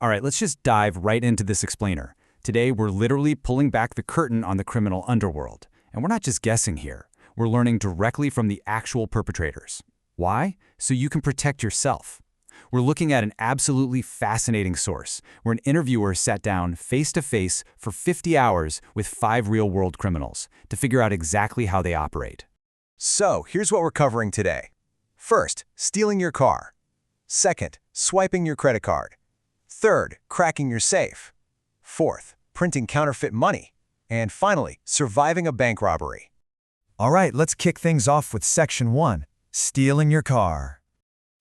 All right, let's just dive right into this explainer. Today, we're literally pulling back the curtain on the criminal underworld. And we're not just guessing here. We're learning directly from the actual perpetrators. Why? So you can protect yourself. We're looking at an absolutely fascinating source, where an interviewer sat down face-to-face for 50 hours with 5 real-world criminals to figure out exactly how they operate. So, here's what we're covering today. First, stealing your car. Second, swiping your credit card. Third, cracking your safe. Fourth, printing counterfeit money. And finally, surviving a bank robbery. All right, let's kick things off with Section 1, stealing your car.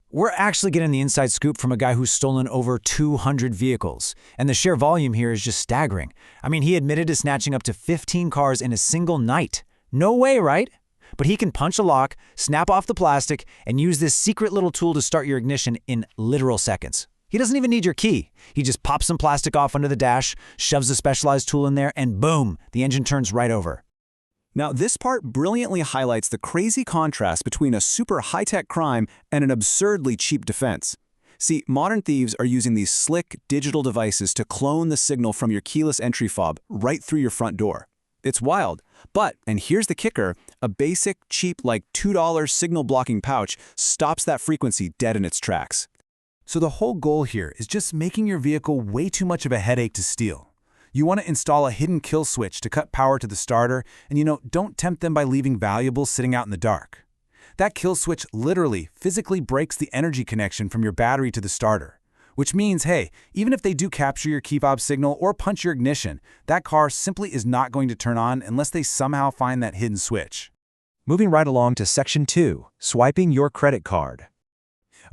We're actually getting the inside scoop from a guy who's stolen over 200 vehicles. And the sheer volume here is just staggering. I mean, he admitted to snatching up to 15 cars in a single night. No way, right? But he can punch a lock, snap off the plastic, and use this secret little tool to start your ignition in literal seconds. He doesn't even need your key. He just pops some plastic off under the dash, shoves a specialized tool in there, and boom, the engine turns right over. Now, this part brilliantly highlights the crazy contrast between a super high-tech crime and an absurdly cheap defense. See, modern thieves are using these slick digital devices to clone the signal from your keyless entry fob right through your front door. It's wild, but, and here's the kicker, a basic, cheap, like $2 signal blocking pouch stops that frequency dead in its tracks. So the whole goal here is just making your vehicle way too much of a headache to steal. You want to install a hidden kill switch to cut power to the starter, and don't tempt them by leaving valuables sitting out in the dark. That kill switch literally, physically breaks the energy connection from your battery to the starter. Which means, hey, even if they do capture your key fob signal or punch your ignition, that car simply is not going to turn on unless they somehow find that hidden switch. Moving right along to Section 2, swiping your credit card.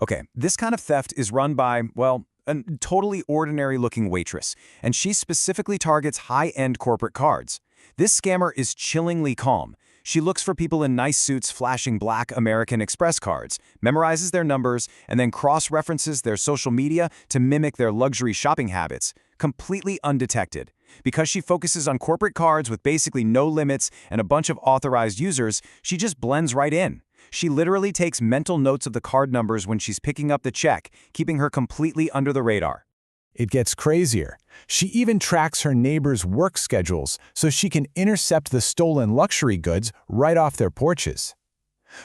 Okay, this kind of theft is run by, well, a totally ordinary-looking waitress, and she specifically targets high-end corporate cards. This scammer is chillingly calm. She looks for people in nice suits flashing black American Express cards, memorizes their numbers, and then cross-references their social media to mimic their luxury shopping habits, completely undetected. Because she focuses on corporate cards with basically no limits and a bunch of authorized users, she just blends right in. She literally takes mental notes of the card numbers when she's picking up the check, keeping her completely under the radar. It gets crazier. She even tracks her neighbors' work schedules so she can intercept the stolen luxury goods right off their porches.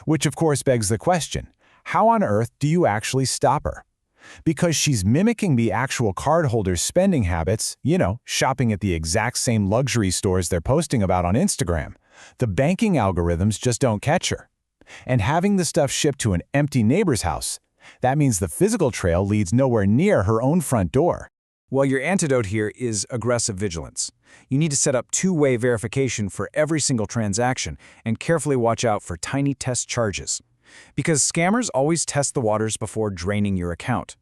Which of course begs the question, how on earth do you actually stop her? Because she's mimicking the actual cardholders' spending habits, shopping at the exact same luxury stores they're posting about on Instagram. The banking algorithms just don't catch her. And having the stuff shipped to an empty neighbor's house, that means the physical trail leads nowhere near her own front door. Well, your antidote here is aggressive vigilance. You need to set up two-way verification for every single transaction and carefully watch out for tiny test charges. Because scammers always test the waters before draining your account.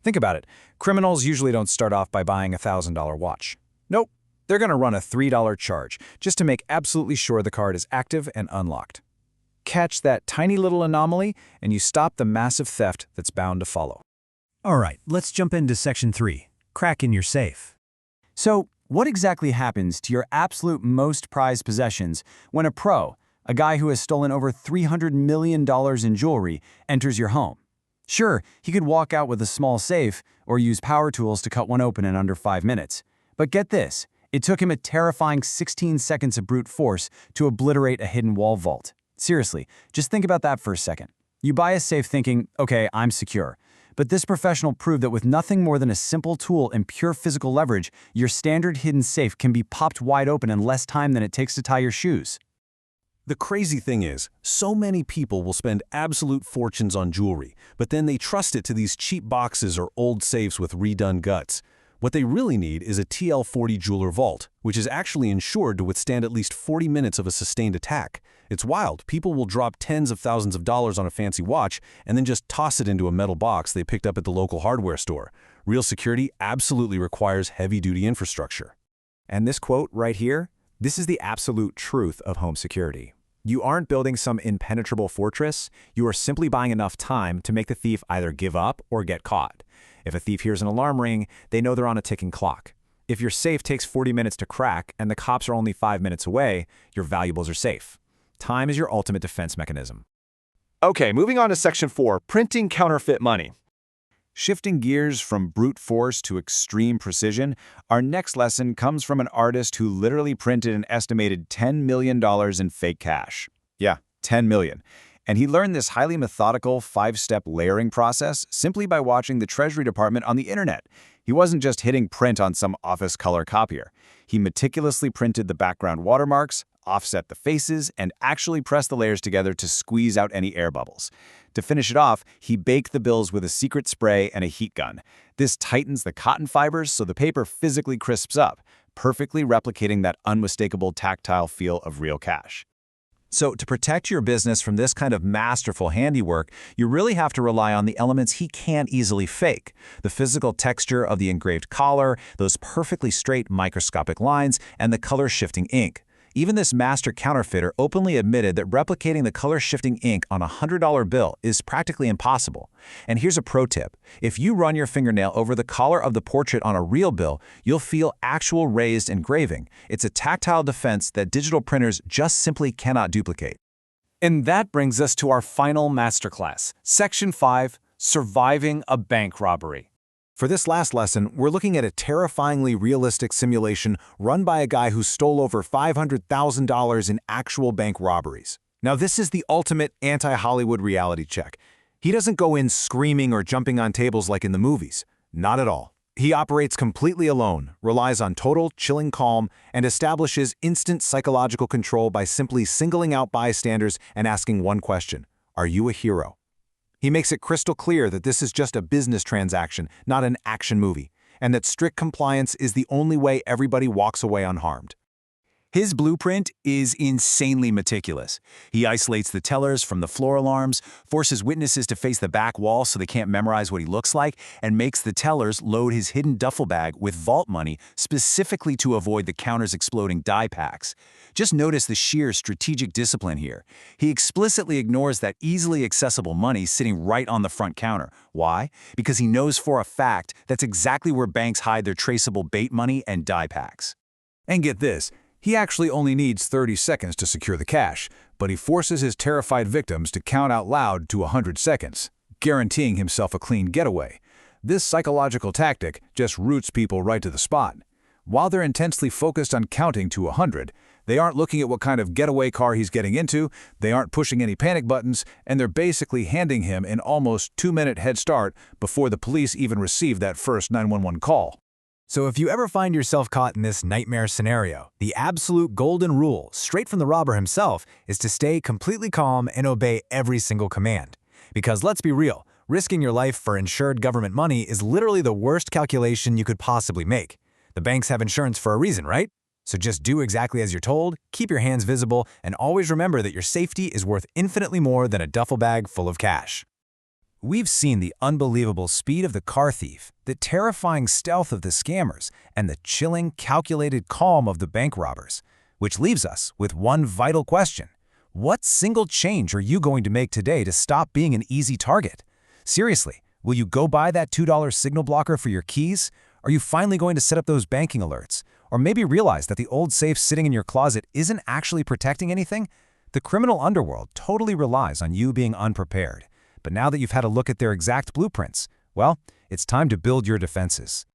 Think about it. Criminals usually don't start off by buying a $1,000 watch. Nope, they're going to run a $3 charge just to make absolutely sure the card is active and unlocked. Catch that tiny little anomaly, and you stop the massive theft that's bound to follow. All right, let's jump into Section 3, cracking your safe. So, what exactly happens to your absolute most prized possessions when a pro, a guy who has stolen over $300 million in jewelry, enters your home? Sure, he could walk out with a small safe or use power tools to cut one open in under 5 minutes. But get this, it took him a terrifying 16 seconds of brute force to obliterate a hidden wall vault. Seriously, just think about that for a second. You buy a safe thinking, okay, I'm secure. But this professional proved that with nothing more than a simple tool and pure physical leverage, your standard hidden safe can be popped wide open in less time than it takes to tie your shoes. The crazy thing is, so many people will spend absolute fortunes on jewelry, but then they trust it to these cheap boxes or old safes with redone guts. What they really need is a TL40 jeweler vault, which is actually insured to withstand at least 40 minutes of a sustained attack. It's wild. People will drop tens of thousands of dollars on a fancy watch and then just toss it into a metal box they picked up at the local hardware store. Real security absolutely requires heavy-duty infrastructure. And this quote right here, this is the absolute truth of home security. You aren't building some impenetrable fortress, you are simply buying enough time to make the thief either give up or get caught. If a thief hears an alarm ring, they know they're on a ticking clock. If your safe takes 40 minutes to crack and the cops are only 5 minutes away, your valuables are safe. Time is your ultimate defense mechanism. Okay, moving on to Section 4, printing counterfeit money. Shifting gears from brute force to extreme precision, our next lesson comes from an artist who literally printed an estimated $10 million in fake cash. Yeah, 10 million. And he learned this highly methodical 5-step layering process simply by watching the Treasury Department on the internet. He wasn't just hitting print on some office color copier. He meticulously printed the background watermarks, offset the faces, and actually pressed the layers together to squeeze out any air bubbles. To finish it off, he baked the bills with a secret spray and a heat gun. This tightens the cotton fibers so the paper physically crisps up, perfectly replicating that unmistakable tactile feel of real cash. So to protect your business from this kind of masterful handiwork, you really have to rely on the elements he can't easily fake. The physical texture of the engraved collar, those perfectly straight microscopic lines, and the color-shifting ink. Even this master counterfeiter openly admitted that replicating the color-shifting ink on a $100 bill is practically impossible. And here's a pro tip. If you run your fingernail over the collar of the portrait on a real bill, you'll feel actual raised engraving. It's a tactile defense that digital printers just simply cannot duplicate. And that brings us to our final masterclass, Section 5, Surviving a Bank Robbery. For this last lesson, we're looking at a terrifyingly realistic simulation run by a guy who stole over $500,000 in actual bank robberies. Now, this is the ultimate anti-Hollywood reality check. He doesn't go in screaming or jumping on tables like in the movies. Not at all. He operates completely alone, relies on total, chilling calm, and establishes instant psychological control by simply singling out bystanders and asking one question: are you a hero? He makes it crystal clear that this is just a business transaction, not an action movie, and that strict compliance is the only way everybody walks away unharmed. His blueprint is insanely meticulous. He isolates the tellers from the floor alarms, forces witnesses to face the back wall so they can't memorize what he looks like, and makes the tellers load his hidden duffel bag with vault money specifically to avoid the counter's exploding die packs. Just notice the sheer strategic discipline here. He explicitly ignores that easily accessible money sitting right on the front counter. Why? Because he knows for a fact that's exactly where banks hide their traceable bait money and die packs. And get this, he actually only needs 30 seconds to secure the cash, but he forces his terrified victims to count out loud to 100 seconds, guaranteeing himself a clean getaway. This psychological tactic just roots people right to the spot. While they're intensely focused on counting to 100, they aren't looking at what kind of getaway car he's getting into, they aren't pushing any panic buttons, and they're basically handing him an almost 2-minute head start before the police even receive that first 911 call. So if you ever find yourself caught in this nightmare scenario, the absolute golden rule, straight from the robber himself, is to stay completely calm and obey every single command. Because let's be real, risking your life for insured government money is literally the worst calculation you could possibly make. The banks have insurance for a reason, right? So just do exactly as you're told, keep your hands visible, and always remember that your safety is worth infinitely more than a duffel bag full of cash. We've seen the unbelievable speed of the car thief, the terrifying stealth of the scammers, and the chilling, calculated calm of the bank robbers. Which leaves us with one vital question. What single change are you going to make today to stop being an easy target? Seriously, will you go buy that $2 signal blocker for your keys? Are you finally going to set up those banking alerts? Or maybe realize that the old safe sitting in your closet isn't actually protecting anything? The criminal underworld totally relies on you being unprepared. But now that you've had a look at their exact blueprints, well, it's time to build your defenses.